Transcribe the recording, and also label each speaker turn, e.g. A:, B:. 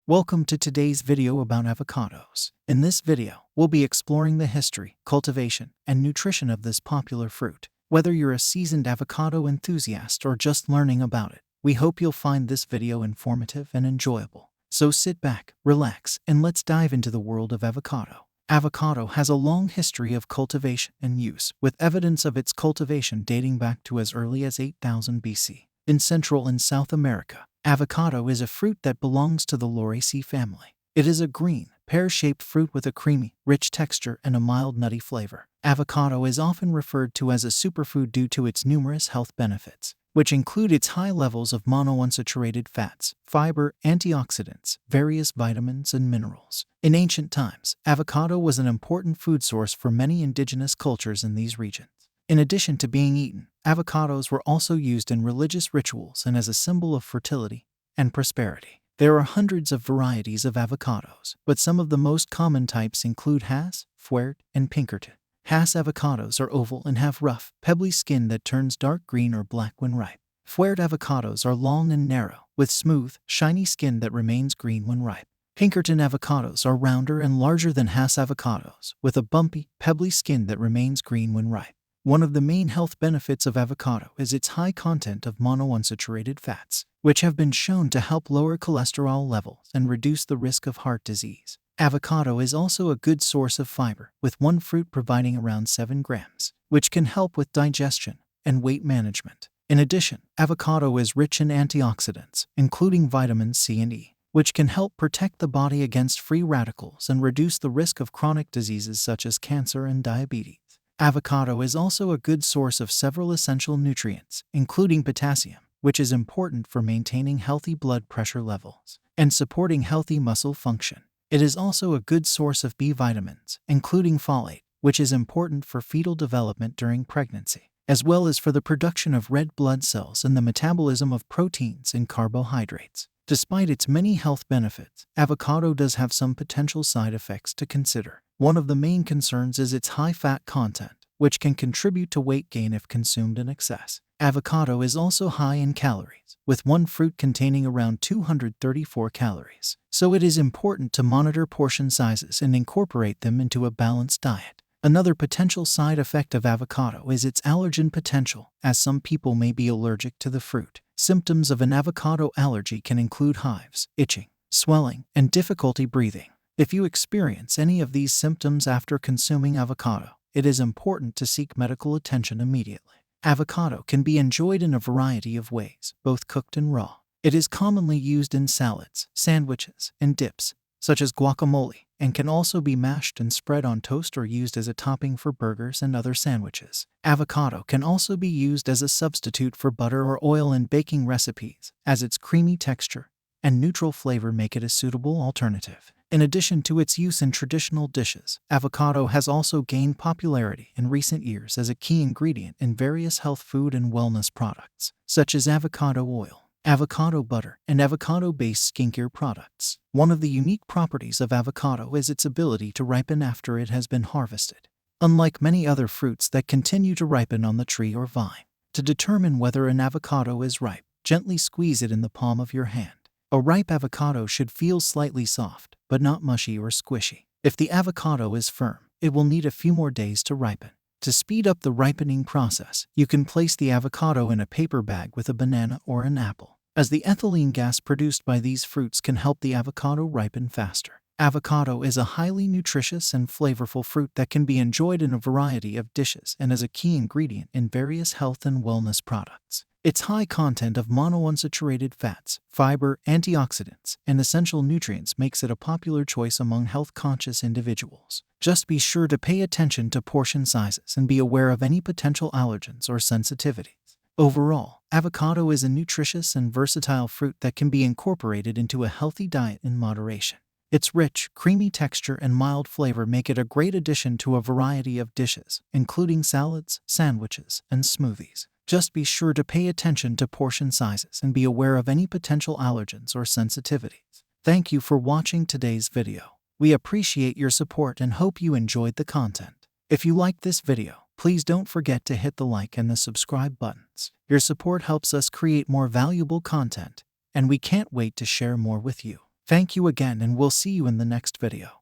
A: Welcome to today's video about avocados. In this video, we'll be exploring the history, cultivation, and nutrition of this popular fruit. Whether you're a seasoned avocado enthusiast or just learning about it, we hope you'll find this video informative and enjoyable. So sit back, relax, and let's dive into the world of avocado. Avocado has a long history of cultivation and use, with evidence of its cultivation dating back to as early as 8000 BC. In Central and South America, avocado is a fruit that belongs to the Lauraceae family. It is a green, pear-shaped fruit with a creamy, rich texture and a mild nutty flavor. Avocado is often referred to as a superfood due to its numerous health benefits, which include its high levels of monounsaturated fats, fiber, antioxidants, various vitamins, and minerals. In ancient times, avocado was an important food source for many indigenous cultures in these regions. In addition to being eaten, avocados were also used in religious rituals and as a symbol of fertility and prosperity. There are hundreds of varieties of avocados, but some of the most common types include Hass, Fuerte, and Pinkerton. Hass avocados are oval and have rough, pebbly skin that turns dark green or black when ripe. Fuerte avocados are long and narrow, with smooth, shiny skin that remains green when ripe. Pinkerton avocados are rounder and larger than Hass avocados, with a bumpy, pebbly skin that remains green when ripe. One of the main health benefits of avocado is its high content of monounsaturated fats, which have been shown to help lower cholesterol levels and reduce the risk of heart disease. Avocado is also a good source of fiber, with one fruit providing around 7 grams, which can help with digestion and weight management. In addition, avocado is rich in antioxidants, including vitamins C and E, which can help protect the body against free radicals and reduce the risk of chronic diseases such as cancer and diabetes. Avocado is also a good source of several essential nutrients, including potassium, which is important for maintaining healthy blood pressure levels and supporting healthy muscle function. It is also a good source of B vitamins, including folate, which is important for fetal development during pregnancy, as well as for the production of red blood cells and the metabolism of proteins and carbohydrates. Despite its many health benefits, avocado does have some potential side effects to consider. One of the main concerns is its high fat content, which can contribute to weight gain if consumed in excess. Avocado is also high in calories, with one fruit containing around 234 calories, so it is important to monitor portion sizes and incorporate them into a balanced diet. Another potential side effect of avocado is its allergen potential, as some people may be allergic to the fruit. Symptoms of an avocado allergy can include hives, itching, swelling, and difficulty breathing. If you experience any of these symptoms after consuming avocado, it is important to seek medical attention immediately. Avocado can be enjoyed in a variety of ways, both cooked and raw. It is commonly used in salads, sandwiches, and dips, such as guacamole, and can also be mashed and spread on toast or used as a topping for burgers and other sandwiches. Avocado can also be used as a substitute for butter or oil in baking recipes, as its creamy texture and neutral flavor make it a suitable alternative. In addition to its use in traditional dishes, avocado has also gained popularity in recent years as a key ingredient in various health food and wellness products, such as avocado oil, avocado butter, and avocado-based skincare products. One of the unique properties of avocado is its ability to ripen after it has been harvested, unlike many other fruits that continue to ripen on the tree or vine. To determine whether an avocado is ripe, gently squeeze it in the palm of your hand. A ripe avocado should feel slightly soft, but not mushy or squishy. If the avocado is firm, it will need a few more days to ripen. To speed up the ripening process, you can place the avocado in a paper bag with a banana or an apple, as the ethylene gas produced by these fruits can help the avocado ripen faster. Avocado is a highly nutritious and flavorful fruit that can be enjoyed in a variety of dishes and is a key ingredient in various health and wellness products. Its high content of monounsaturated fats, fiber, antioxidants, and essential nutrients makes it a popular choice among health-conscious individuals. Just be sure to pay attention to portion sizes and be aware of any potential allergens or sensitivities. Overall, avocado is a nutritious and versatile fruit that can be incorporated into a healthy diet in moderation. Its rich, creamy texture and mild flavor make it a great addition to a variety of dishes, including salads, sandwiches, and smoothies. Just be sure to pay attention to portion sizes and be aware of any potential allergens or sensitivities. Thank you for watching today's video. We appreciate your support and hope you enjoyed the content. If you liked this video, please don't forget to hit the like and the subscribe buttons. Your support helps us create more valuable content, and we can't wait to share more with you. Thank you again, and we'll see you in the next video.